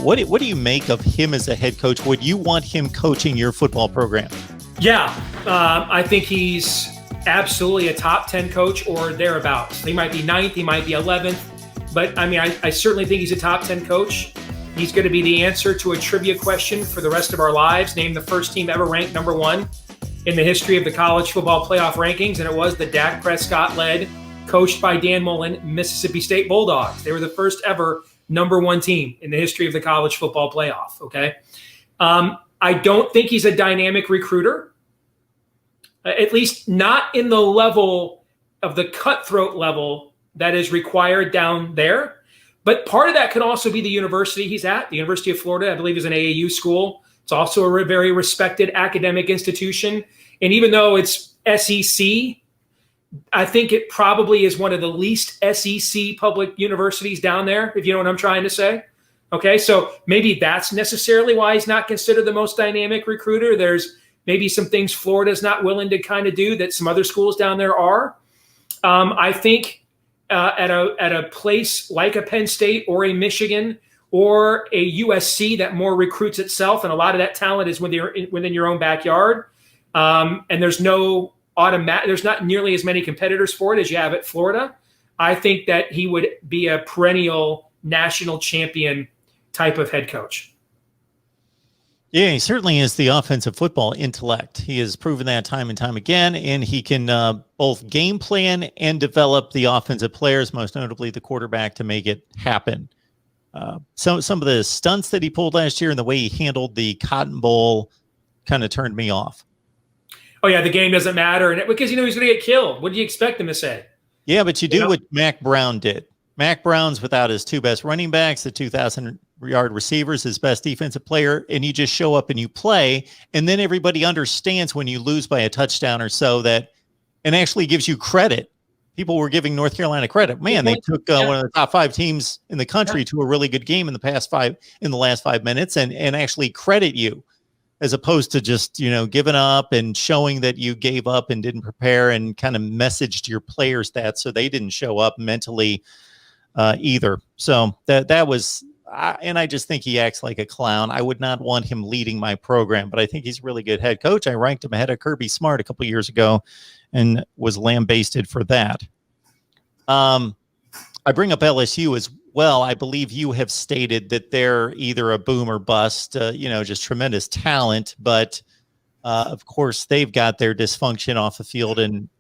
What do you make of him as a head coach? Would you want him coaching your football program? Yeah, I think he's absolutely a top 10 coach or thereabouts. He might be 9th, he might be 11th, but I mean, I certainly think he's a top 10 coach. He's going to be the answer to a trivia question for the rest of our lives. Name the first team ever ranked number 1 in the history of the college football playoff rankings, and it was the Dak Prescott-led, coached by Dan Mullen, Mississippi State Bulldogs. They were the first ever number 1 team in the history of the college football playoff, okay? I don't think he's a dynamic recruiter. At least not in the level of the cutthroat level that is required down there. But part of that could also be the university he's at. The University of Florida, I believe, is an AAU school. It's also a very respected academic institution. And even though it's SEC, I think it probably is one of the least SEC public universities down there, if you know what I'm trying to say. Okay, so maybe that's necessarily why he's not considered the most dynamic recruiter. There's maybe some things Florida's not willing to kind of do that some other schools down there are. I think at a place like a Penn State or a Michigan or a USC that more recruits itself, and a lot of that talent is within your own backyard, and there's not nearly as many competitors for it as you have at Florida. I think that he would be a perennial national champion type of head coach. Yeah, he certainly is the offensive football intellect. He has proven that time and time again, and he can both game plan and develop the offensive players, most notably the quarterback, to make it happen. Some of the stunts that he pulled last year and the way he handled the Cotton Bowl kind of turned me off. Oh, yeah, the game doesn't matter, and because he's going to get killed. What do you expect him to say? Yeah, but you do what Mac Brown did. Mac Brown's without his 2 best running backs, the 2,000-yard receivers, his best defensive player, and you just show up and you play, and then everybody understands when you lose by a touchdown or so that, and actually gives you credit. People were giving North Carolina credit. Man, they took one of the top 5 teams in the country to a really good game in the last 5 minutes, and actually credit you, as opposed to just, giving up and showing that you gave up and didn't prepare and kind of messaged your players that so they didn't show up mentally either. So that was, and I just think he acts like a clown. I would not want him leading my program, but I think he's a really good head coach. I ranked him ahead of Kirby Smart a couple years ago and was lambasted for that. I bring up LSU as well. I believe you have stated that they're either a boom or bust, just tremendous talent, but of course they've got their dysfunction off the field and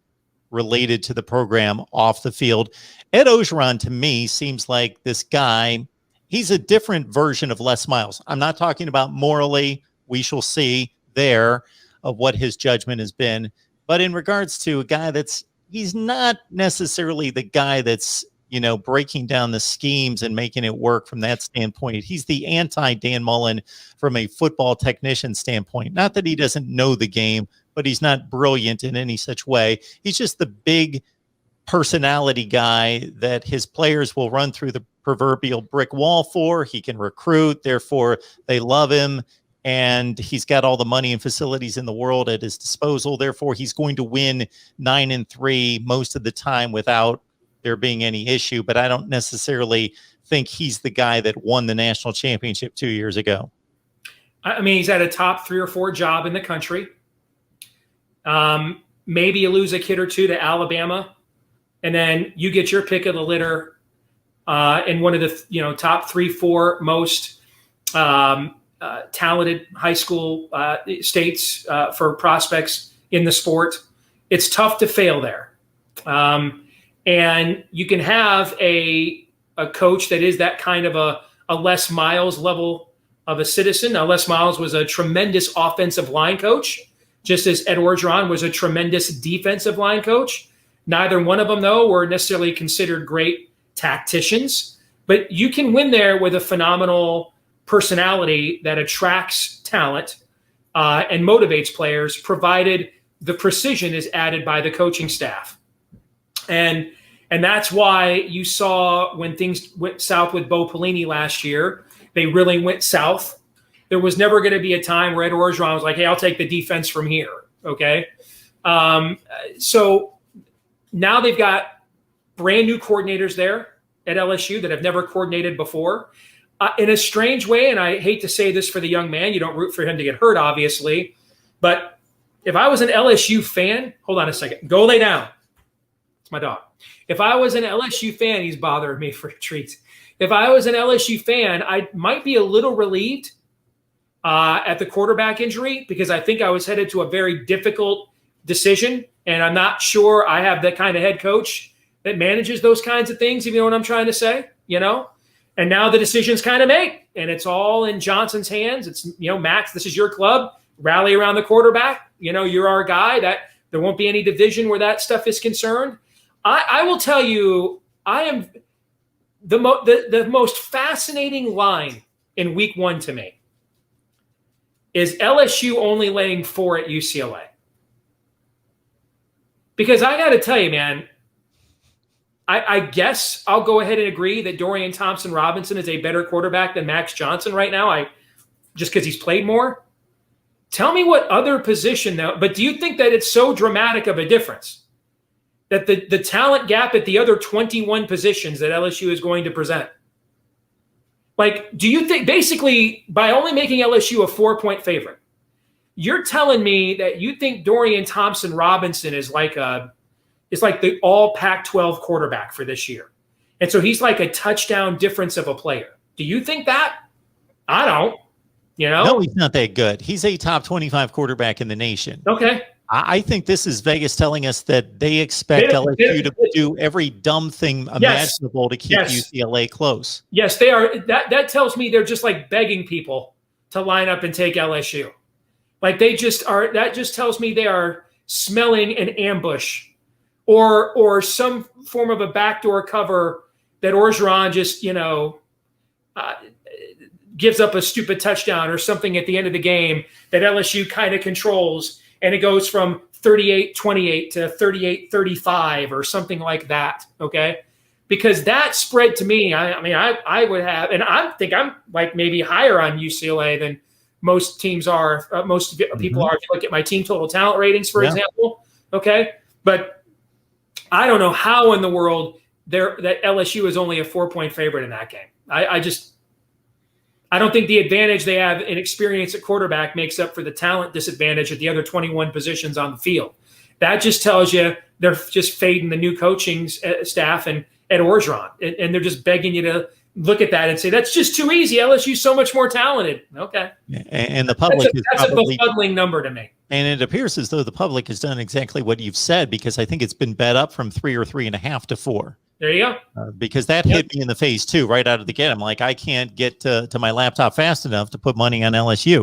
related to the program off the field. Ed Orgeron, to me, seems like this guy. He's a different version of Les Miles. I'm not talking about morally. We shall see there of what his judgment has been. But in regards to a guy he's not necessarily the guy that's, breaking down the schemes and making it work from that standpoint. He's the anti-Dan Mullen from a football technician standpoint. Not that he doesn't know the game, but he's not brilliant in any such way. He's just the big personality guy that his players will run through the proverbial brick wall for. He can recruit, therefore they love him, and he's got all the money and facilities in the world at his disposal. Therefore, he's going to win 9-3 most of the time without there being any issue. But I don't necessarily think he's the guy that won the national championship 2 years ago. I mean, he's at a top 3 or 4 job in the country. Maybe you lose a kid or two to Alabama, and then you get your pick of the litter in one of the top 3-4 most talented high school states for prospects in the sport. It's tough to fail there, and you can have a coach that is that kind of a Les Miles level of a citizen. Now, Les Miles was a tremendous offensive line coach, just as Ed Orgeron was a tremendous defensive line coach. Neither one of them, though, were necessarily considered great tacticians. But you can win there with a phenomenal personality that attracts talent and motivates players, provided the precision is added by the coaching staff. And that's why you saw when things went south with Bo Pelini last year, they really went south. There was never going to be a time where Ed Orgeron was like, hey, I'll take the defense from here, okay? So now they've got brand new coordinators there at LSU that have never coordinated before. in a strange way, and I hate to say this for the young man, you don't root for him to get hurt, obviously, but if I was an LSU fan, hold on a second, go lay down. It's my dog. If I was an LSU fan, he's bothering me for a treat. If I was an LSU fan, I might be a little relieved at the quarterback injury, because I think I was headed to a very difficult decision, and I'm not sure I have that kind of head coach that manages those kinds of things, if you know what I'm trying to say, And now the decision's kind of made, and it's all in Johnson's hands. It's, Max, this is your club. Rally around the quarterback. You're our guy. That there won't be any division where that stuff is concerned. I will tell you, I am the most fascinating line in week 1 to me is LSU only laying 4 at UCLA. Because I got to tell you, man, I guess I'll go ahead and agree that Dorian Thompson-Robinson is a better quarterback than Max Johnson right now, just because he's played more. Tell me what other position, though. But do you think that it's so dramatic of a difference that the talent gap at the other 21 positions that LSU is going to present? Like, do you think basically by only making LSU a 4-point favorite, you're telling me that you think Dorian Thompson-Robinson is like the all Pac-12 quarterback for this year? And so he's like a touchdown difference of a player. Do you think that? I don't. No, he's not that good. He's a top 25 quarterback in the nation. Okay. I think this is Vegas telling us that they expect LSU to do every dumb thing imaginable to keep UCLA close. Yes, they are. That tells me they're just like begging people to line up and take LSU. Like they just are. That just tells me they are smelling an ambush or some form of a backdoor cover that Orgeron just, gives up a stupid touchdown or something at the end of the game that LSU kind of controls, and it goes from 38-28 to 38-35 or something like that, okay? Because that spread to me, I would have, and I think I'm like maybe higher on UCLA than most teams are, most people are. If you look at my team total talent ratings, for example, okay? But I don't know how in the world that LSU is only a 4-point favorite in that game. I don't think the advantage they have in experience at quarterback makes up for the talent disadvantage at the other 21 positions on the field. That just tells you they're just fading the new coaching staff and Ed Orgeron, and they're just begging you to look at that and say, that's just too easy. LSU's so much more talented. Okay. And the public that's a befuddling number to me. And it appears as though the public has done exactly what you've said, because I think it's been bet up from 3 or 3.5 to 4. There you go. Because that hit me in the face too, right out of the gate. I'm like, I can't get to my laptop fast enough to put money on LSU.